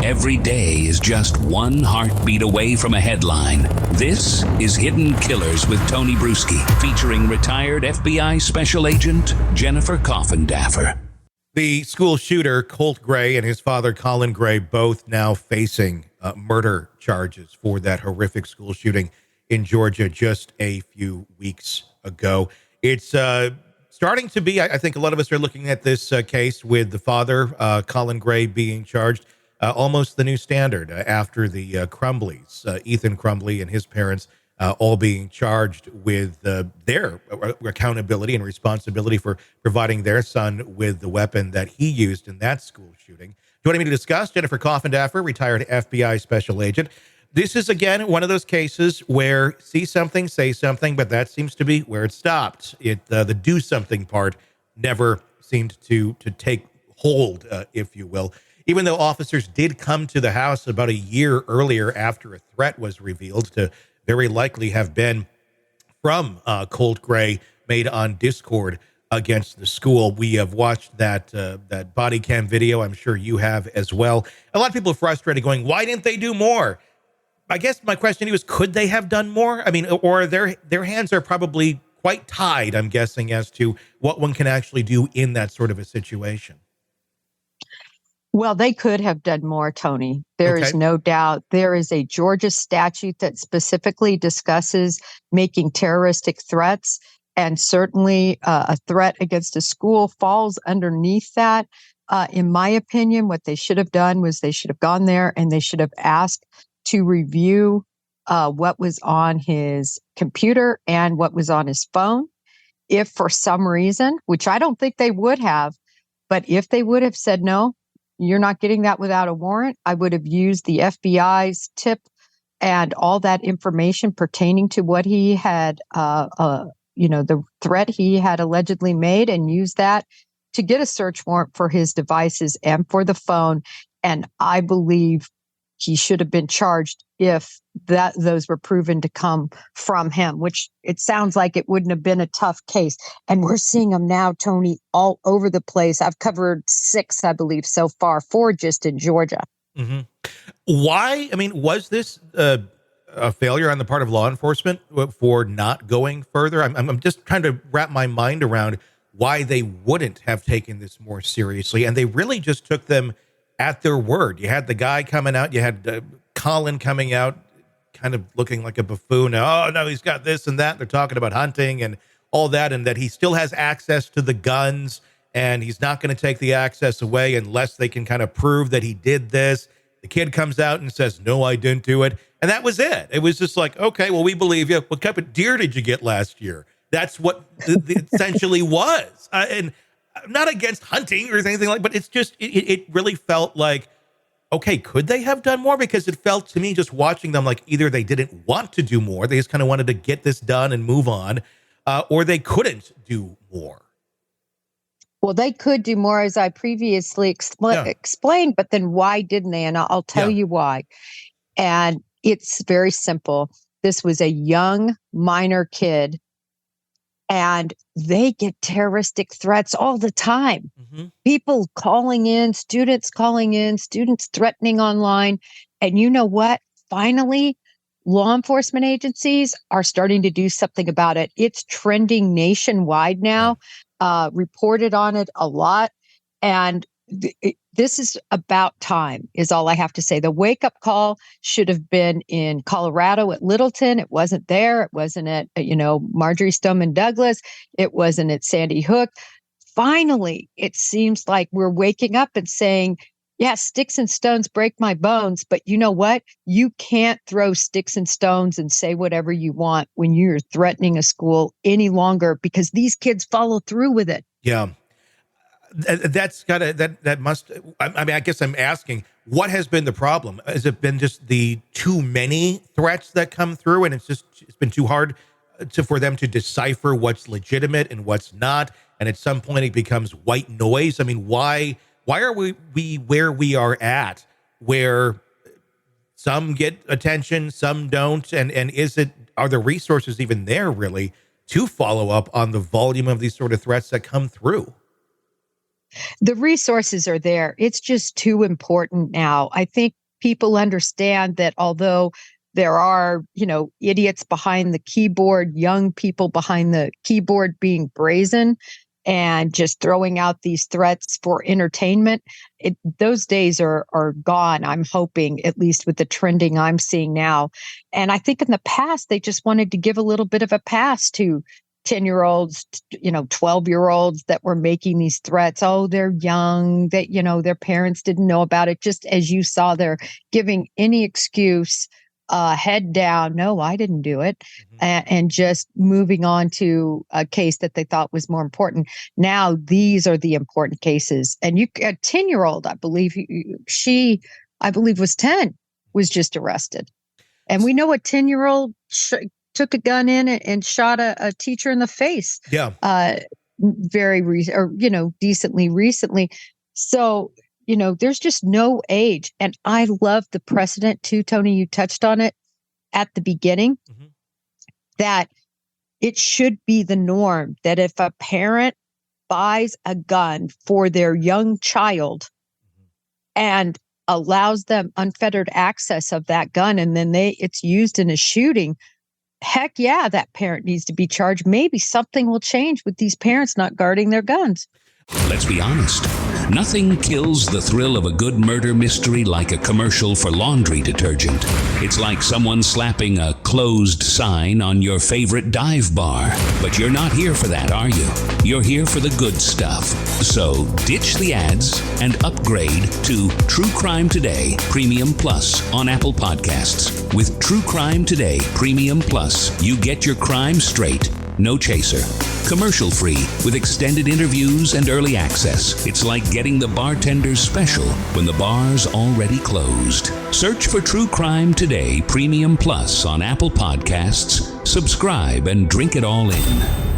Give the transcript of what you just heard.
Every day is just one heartbeat away from a headline. This is Hidden Killers with Tony Brueski, featuring retired FBI Special Agent Jennifer Coffindaffer. The school shooter, Colt Gray, and his father, Colin Gray, both now facing murder charges for that horrific school shooting in Georgia just a few weeks ago. It's starting to be, I think a lot of us are looking at this case with the father, Colin Gray, being charged, almost the new standard after the Crumbleys, Ethan Crumbley and his parents, all being charged with their accountability and responsibility for providing their son with the weapon that he used in that school shooting. Joining me to discuss, Jennifer Coffindaffer, retired FBI Special Agent. This is, again, one of those cases where see something, say something, but that seems to be where it stopped. The do something part never seemed to take hold, if you will. Even though officers did come to the house about a year earlier after a threat was revealed to very likely have been from Colt Gray made on Discord against the school. We have watched that body cam video. I'm sure you have as well. A lot of people are frustrated going, why didn't they do more? I guess my question to you is, could they have done more? I mean, or their hands are probably quite tied, I'm guessing, as to what one can actually do in that sort of a situation. Well, they could have done more, Tony. There is no doubt. There is a Georgia statute that specifically discusses making terroristic threats, and certainly a threat against a school falls underneath that. In my opinion, what they should have done was they should have gone there and they should have asked to review what was on his computer and what was on his phone. If for some reason, which I don't think they would have, but if they would have said, no, you're not getting that without a warrant, I would have used the FBI's tip and all that information pertaining to what he had, the threat he had allegedly made, and used that to get a search warrant for his devices and for the phone. And I believe he should have been charged if those were proven to come from him, which it sounds like it wouldn't have been a tough case. And we're seeing them now, Tony, all over the place. I've covered 6, I believe, so far, 4 just in Georgia. Mm-hmm. Why? I mean, was this a failure on the part of law enforcement for not going further? I'm just trying to wrap my mind around why they wouldn't have taken this more seriously. And they really just took them at their word. You had the guy coming out, you had Colin coming out kind of looking like a buffoon. Oh, no, he's got this and that. They're talking about hunting and all that, and that he still has access to the guns, and he's not going to take the access away unless they can kind of prove that he did this. The kid comes out and says, no, I didn't do it. And that was it. It was just like, okay, well, we believe you. What type of deer did you get last year? That's what it essentially was. And I'm not against hunting or anything like, but it's just, it really felt like, okay, could they have done more? Because it felt to me, just watching them, like either they didn't want to do more, they just kind of wanted to get this done and move on, or they couldn't do more. Well, they could do more, as I previously explained, but then why didn't they? And I'll tell you why. And it's very simple. This was a young minor kid, and they get terroristic threats all the time. Mm-hmm. People calling in, students threatening online. And you know what? Finally, law enforcement agencies are starting to do something about it. It's trending nationwide now, reported on it a lot. And this is about time, is all I have to say. The wake-up call should have been in Colorado at Littleton. It wasn't there. It wasn't at, Marjorie Stoneman Douglas. It wasn't at Sandy Hook. Finally, it seems like we're waking up and saying, yeah, sticks and stones break my bones, but you know what? You can't throw sticks and stones and say whatever you want when you're threatening a school any longer, because these kids follow through with it. Yeah. That's gotta, that must, I mean, I guess I'm asking, what has been the problem? Has it been just the too many threats that come through, and it's been too hard for them to decipher what's legitimate and what's not? And at some point it becomes white noise. I mean, why are we where we are at, where some get attention, some don't? And are the resources even there really to follow up on the volume of these sort of threats that come through? The resources are there. It's just too important now. I think people understand that although there are, idiots behind the keyboard, young people behind the keyboard being brazen and just throwing out these threats for entertainment, those days are gone, I'm hoping, at least with the trending I'm seeing now. And I think in the past, they just wanted to give a little bit of a pass to 10-year-olds, 12-year-olds that were making these threats. Oh, they're young, that, their parents didn't know about it. Just as you saw, they're giving any excuse, head down. No, I didn't do it. And just moving on to a case that they thought was more important. Now, these are the important cases. And a 10-year-old, I believe was 10, was just arrested. And we know a 10-year-old took a gun in and shot a teacher in the face. Yeah. Decently recently. So, there's just no age. And I love the precedent too, Tony. You touched on it at the beginning, that it should be the norm that if a parent buys a gun for their young child and allows them unfettered access of that gun, and then it's used in a shooting, heck yeah, that parent needs to be charged. Maybe something will change with these parents not guarding their guns. Let's be honest. Nothing kills the thrill of a good murder mystery like a commercial for laundry detergent. It's like someone slapping a closed sign on your favorite dive bar. But you're not here for that, are you? You're here for the good stuff. So ditch the ads and upgrade to True Crime Today Premium Plus on Apple Podcasts. With True Crime Today Premium Plus, you get your crime straight. No chaser. Commercial free with extended interviews and early access. It's like getting the bartender's special when the bar's already closed. Search for True Crime Today Premium Plus on Apple Podcasts. Subscribe and drink it all in.